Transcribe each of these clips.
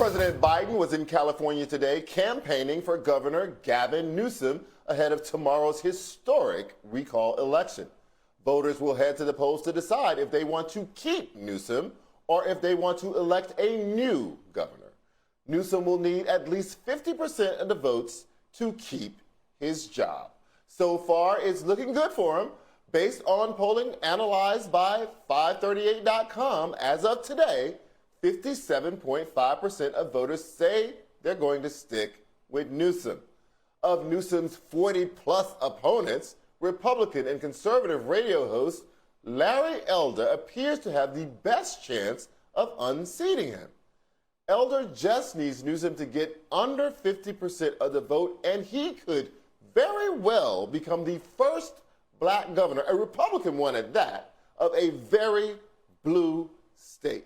President Biden was in California today campaigning for Governor Gavin Newsom ahead of tomorrow's historic recall election. Voters will head to the polls to decide if they want to keep Newsom or if they want to elect a new governor. Newsom will need at least 50% of the votes to keep his job. So far, it's looking good for him. Based on polling analyzed by 538.com, as of today, 57.5% of voters say they're going to stick with Newsom. Of Newsom's 40-plus opponents, Republican and conservative radio host Larry Elder appears to have the best chance of unseating him. Elder just needs Newsom to get under 50% of the vote, and he could very well become the first black governor, a Republican one at that, of a very blue state.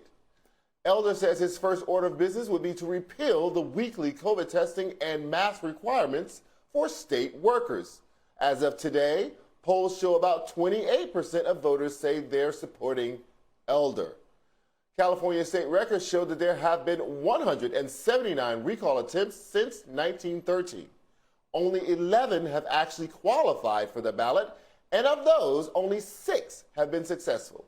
Elder says his first order of business would be to repeal the weekly COVID testing and mask requirements for state workers. As of today, polls show about 28% of voters say they're supporting Elder. California state records show that there have been 179 recall attempts since 1913. Only 11 have actually qualified for the ballot, and of those, only 6 have been successful.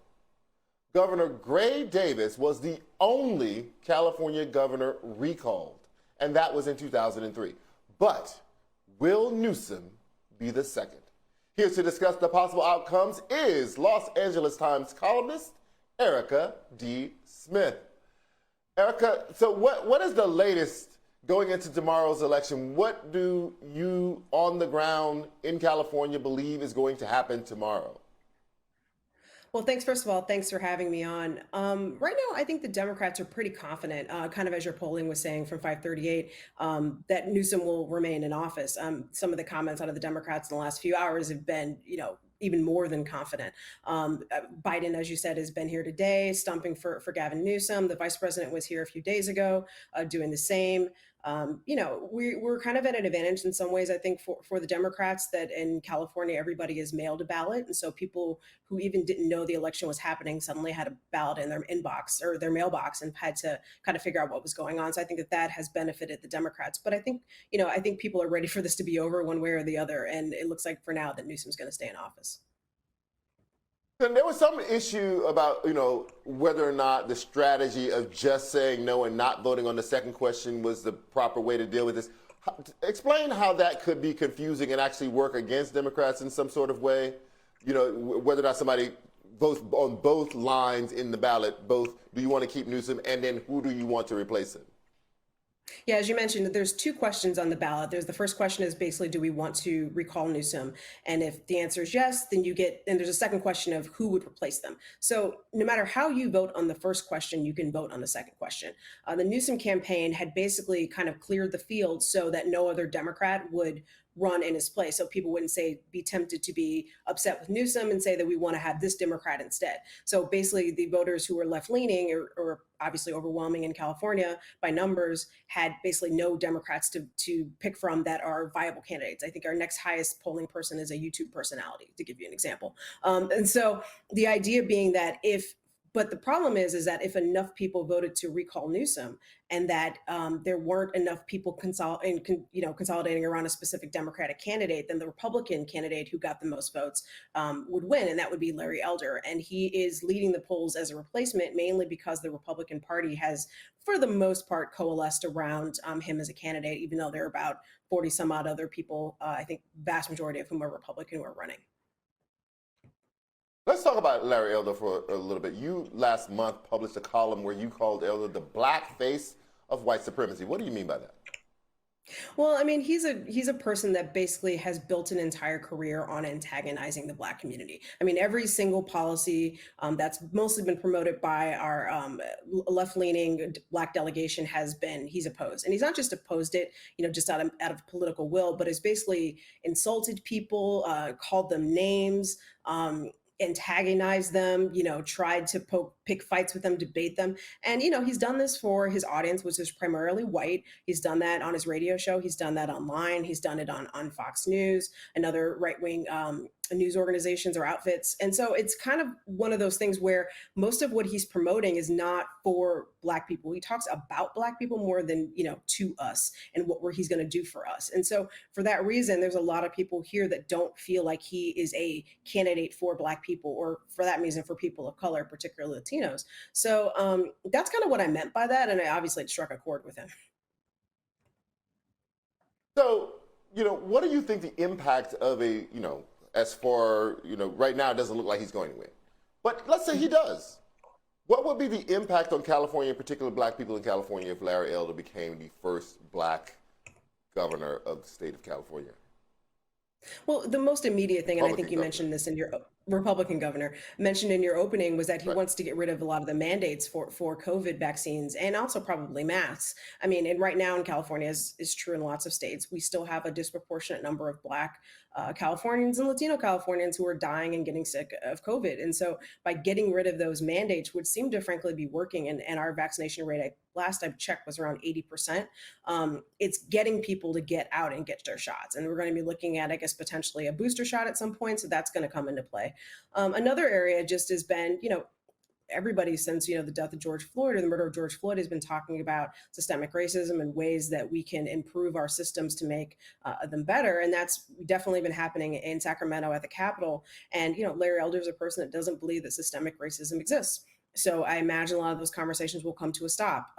Governor Gray Davis was the only California governor recalled, and that was in 2003. But will Newsom be the second? Here to discuss the possible outcomes is Los Angeles Times columnist Erika D. Smith. Erika, so what is the latest going into tomorrow's election? What do you on the ground in California believe is going to happen tomorrow? Well, thanks. First of all, thanks for having me on. Right now, I think the Democrats are pretty confident, kind of as your polling was saying from 538, that Newsom will remain in office. Some of the comments out of the Democrats in the last few hours have been, even more than confident. Biden, as you said, has been here today, stumping for Gavin Newsom. The vice president was here a few days ago, doing the same. We're kind of at an advantage in some ways, I think, for the Democrats, that in California, everybody is mailed a ballot. And so people who even didn't know the election was happening suddenly had a ballot in their inbox or their mailbox and had to kind of figure out what was going on. So I think that has benefited the Democrats. But I think people are ready for this to be over one way or the other. And it looks like for now that Newsom's going to stay in office. And there was some issue about, whether or not the strategy of just saying no and not voting on the second question was the proper way to deal with this. Explain how that could be confusing and actually work against Democrats in some sort of way. Whether or not somebody votes on both lines in the ballot, both do you want to keep Newsom and then who do you want to replace him? Yeah, as you mentioned, there's 2 questions on the ballot. The first question is basically, do we want to recall Newsom? And if the answer is yes, then there's a second question of who would replace them. So no matter how you vote on the first question, you can vote on the second question. The Newsom campaign had basically kind of cleared the field so that no other Democrat would run in his place. So people wouldn't be tempted to be upset with Newsom and say that we want to have this Democrat instead. So basically the voters who were left leaning or obviously overwhelming in California by numbers had basically no Democrats to pick from that are viable candidates. I think our next highest polling person is a YouTube personality, to give you an example. And so the idea being that but the problem is that if enough people voted to recall Newsom and that there weren't enough people consolidating around a specific Democratic candidate, then the Republican candidate who got the most votes would win, and that would be Larry Elder. And he is leading the polls as a replacement, mainly because the Republican Party has, for the most part, coalesced around him as a candidate, even though there are about 40 some odd other people, I think vast majority of whom are Republican, who are running. Let's talk about Larry Elder for a little bit. You last month published a column where you called Elder the black face of white supremacy. What do you mean by that? Well, I mean, he's a person that basically has built an entire career on antagonizing the Black community. I mean, every single policy that's mostly been promoted by our left-leaning Black delegation he's opposed. And he's not just opposed it, just out of political will, but has basically insulted people, called them names, antagonized them, tried to poke pick fights with them, debate them. And, he's done this for his audience, which is primarily white. He's done that on his radio show. He's done that online. He's done it on Fox News and other right wing news organizations or outfits. And so it's kind of one of those things where most of what he's promoting is not for Black people. He talks about Black people more than, to us and what he's going to do for us. And so for that reason, there's a lot of people here that don't feel like he is a candidate for Black people, or for that reason, for people of color, particularly Latinos. So that's kind of what I meant by that. And I obviously struck a chord with him. So, what do you think the impact of as for, right now it doesn't look like he's going to win. But let's say he does. What would be the impact on California, in particular Black people in California, if Larry Elder became the first Black governor of the state of California? Well, the most immediate thing, and I think you mentioned this in your Republican governor mentioned in your opening, was that he wants to get rid of a lot of the mandates for COVID vaccines, and also probably masks. I mean, and right now in California, is true in lots of states, we still have a disproportionate number of Black Californians and Latino Californians who are dying and getting sick of COVID. And so by getting rid of those mandates would seem to frankly be working. And our vaccination rate, last I checked, was around 80%. It's getting people to get out and get their shots. And we're going to be looking at, I guess, potentially a booster shot at some point. So that's going to come into play. Another area just has been, everybody since, the death of George Floyd, or the murder of George Floyd, has been talking about systemic racism and ways that we can improve our systems to make them better. And that's definitely been happening in Sacramento at the Capitol. And, Larry Elder is a person that doesn't believe that systemic racism exists. So I imagine a lot of those conversations will come to a stop.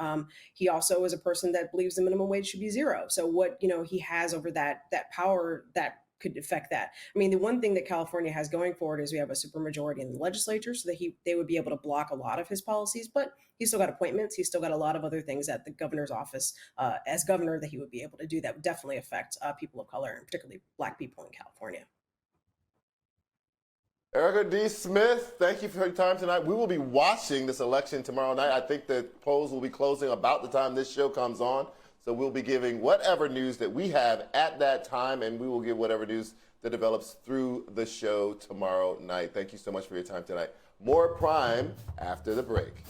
He also is a person that believes the minimum wage should be zero. So what, he has over that power that could affect that. I mean, the one thing that California has going for it is we have a supermajority in the legislature, so that they would be able to block a lot of his policies, but he's still got appointments. He's still got a lot of other things at the governor's office as governor that he would be able to do that would definitely affect people of color, and particularly Black people in California. Erika D. Smith, thank you for your time tonight. We will be watching this election tomorrow night. I think the polls will be closing about the time this show comes on. So we'll be giving whatever news that we have at that time, and we will give whatever news that develops through the show tomorrow night. Thank you so much for your time tonight. More Prime after the break.